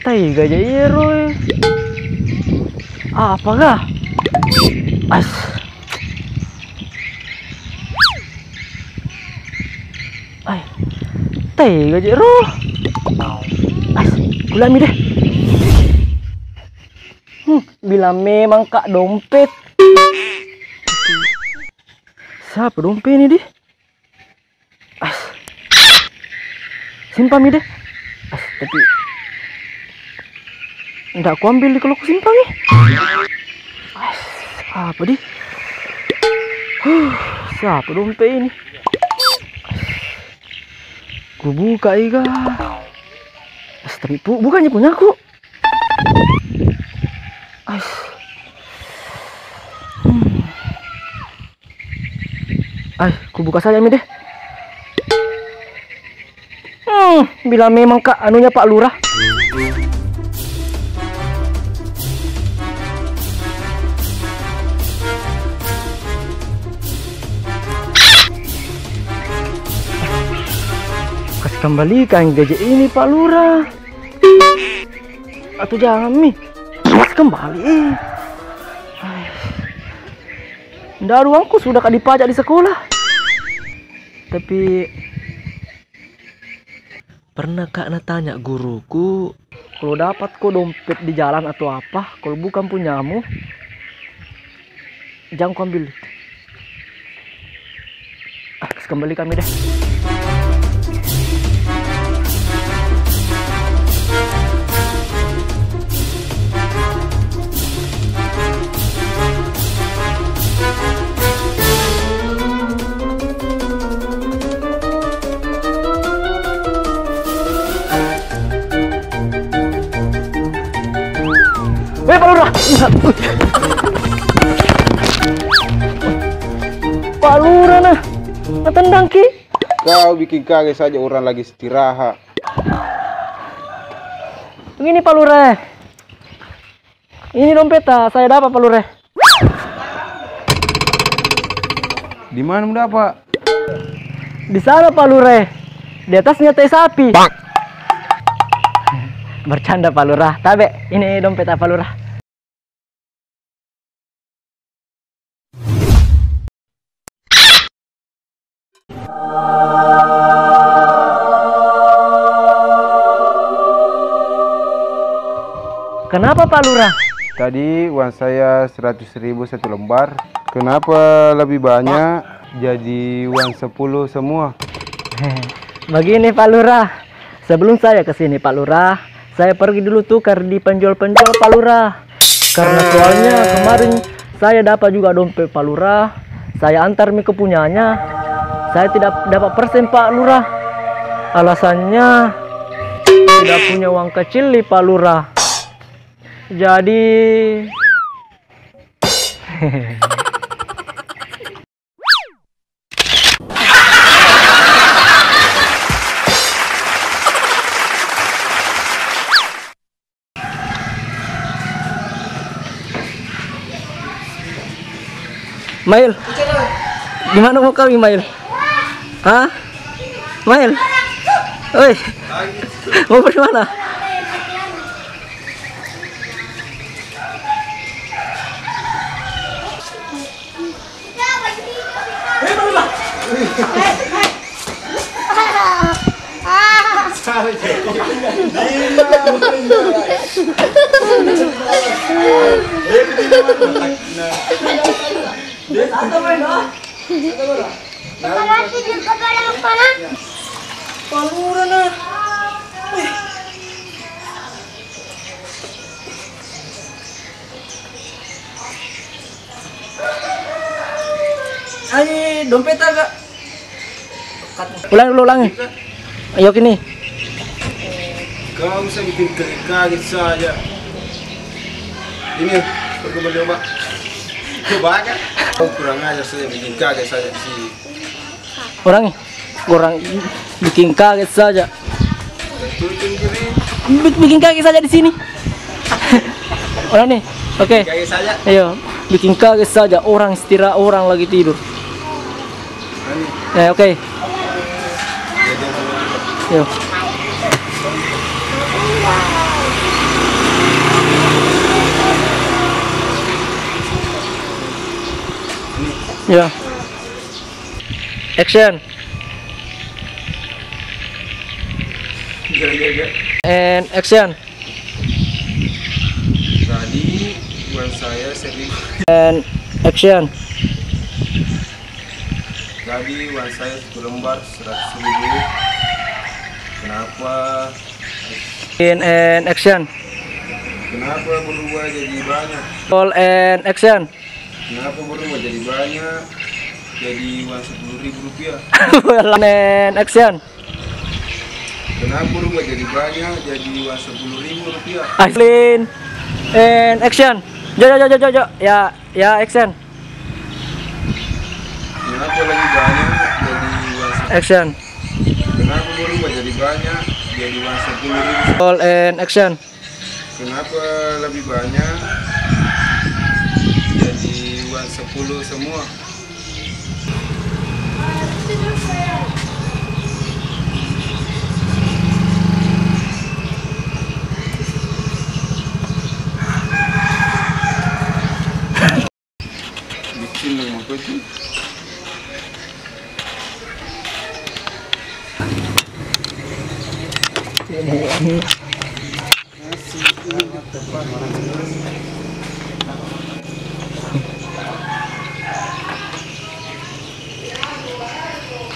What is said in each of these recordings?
Taiga aja Roy. Apa gak? As. Ay. Taiga aja Roy. As. Gulami deh. Bila memang kak dompet. Siapa dompet ini deh? As. Simpan mi deh. As, tapi nggak aku ambil di kalau aku simpan nih. As, apa deh? Siapa dompet ini? Ku buka iga. As, tapi bukannya punya aku. As. Ay, ku buka saja mi deh. Bila memang kak anunya Pak Lurah. Kasih kembalikan gadget ini Pak Lurah. Atau jangan mi. Kasih kembali. Nggak ada uangku sudah kak dipajak di sekolah. Tapi pernah kak tanya guruku, kalau dapat kok dompet di jalan atau apa, kalau bukan punyamu, jangan kau ambil. Kasih kembali kami deh. Pak Lurah. Pak Lurah nah. Tendang ki. Kau bikin kaget saja orang lagi istirahat. Begini Pak Lurah. Ini dompet saya dapat Pak Lurah. Di mana mendapat? Di sana Pak Lurah. Di atasnya teh sapi. Bercanda Pak Lurah. Tabe, ini dompet Pak Lurah. Kenapa Pak Lurah? Tadi uang saya 100.000 satu lembar. Kenapa lebih banyak jadi uang 10 semua? Begini Pak Lurah. Sebelum saya ke sini Pak Lurah, saya pergi dulu tukar di penjual-penjual Pak Lurah. Karena soalnya kemarin saya dapat juga dompet Pak Lurah. Saya antar ke punyanya. Saya tidak dapat persen Pak Lurah. Alasannya tidak punya uang kecil nih Pak Lurah. Jadi Mail, gimana mau kawin Mail? Hah? Mail? Oi, mau pergi mana? Ay, dompet agak. Ulang. Ayo kini. Kau usah bikin kaget saja. Ini, pergi coba. Coba kan? Kau kurang aja saya bikin kaget saja sih. Orang bikin kaget saja. Bikin kaget saja di sini. Orang nih, oke. Kaget saja. Ayo. bikin kaget saja, orang istirahat, orang lagi tidur. Oke. Yuk. Ya. Action. And action. Tadi uang saya sering. And action. Tadi uang saya 1 lembar 100.000. Kenapa? And action. Kenapa berubah jadi banyak? Roll and action. Kenapa berubah jadi banyak? Jadi uang 10.000 rupiah. And action. Kenapa berubah jadi banyak? Jadi uang 10.000 rupiah. Action. And action. Jo. Ya action. Kenapa lagi banyak? Jadi uang Action. Kenapa berubah jadi banyak? Jadi uang 10.000. Roll and action. Kenapa lebih banyak? Jadi uang 10 semua. Bikin nama kucing.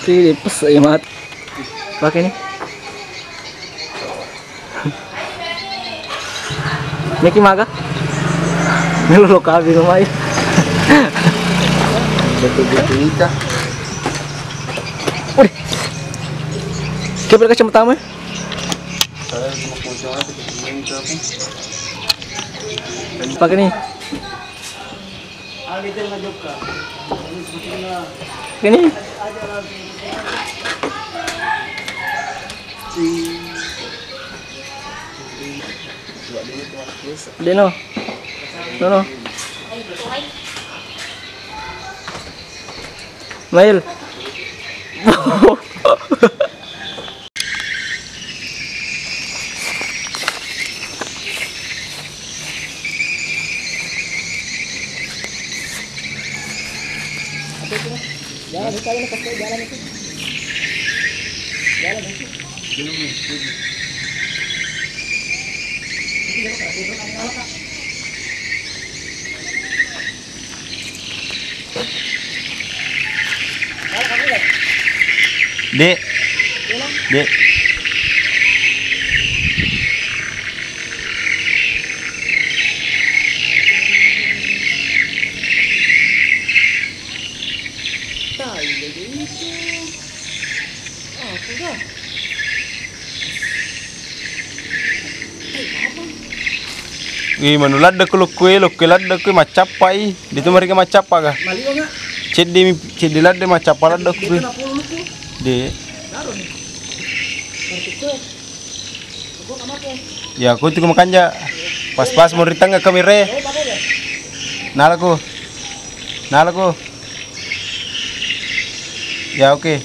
Sih pas mat. Pakai nih. Niki maga. Melu lo kabi rumah. Betul-betul kita. Udah. Coba kasih pertama. Saya mau pocong aja ke sini tapi. Pakai nih. Ini. Deno. No. Mail. Jalan itu aja pakai jalan itu. Jalan itu. Dek. Dek. Manulad da kuluk kue lad da kue macapai. Dito mereka macapa ka. Maliwa nga. Cedi lad da macapa lad da kue. De. Ya aku tuh makanya pas mau ritang ke kamera. Nalaku. Ya oke.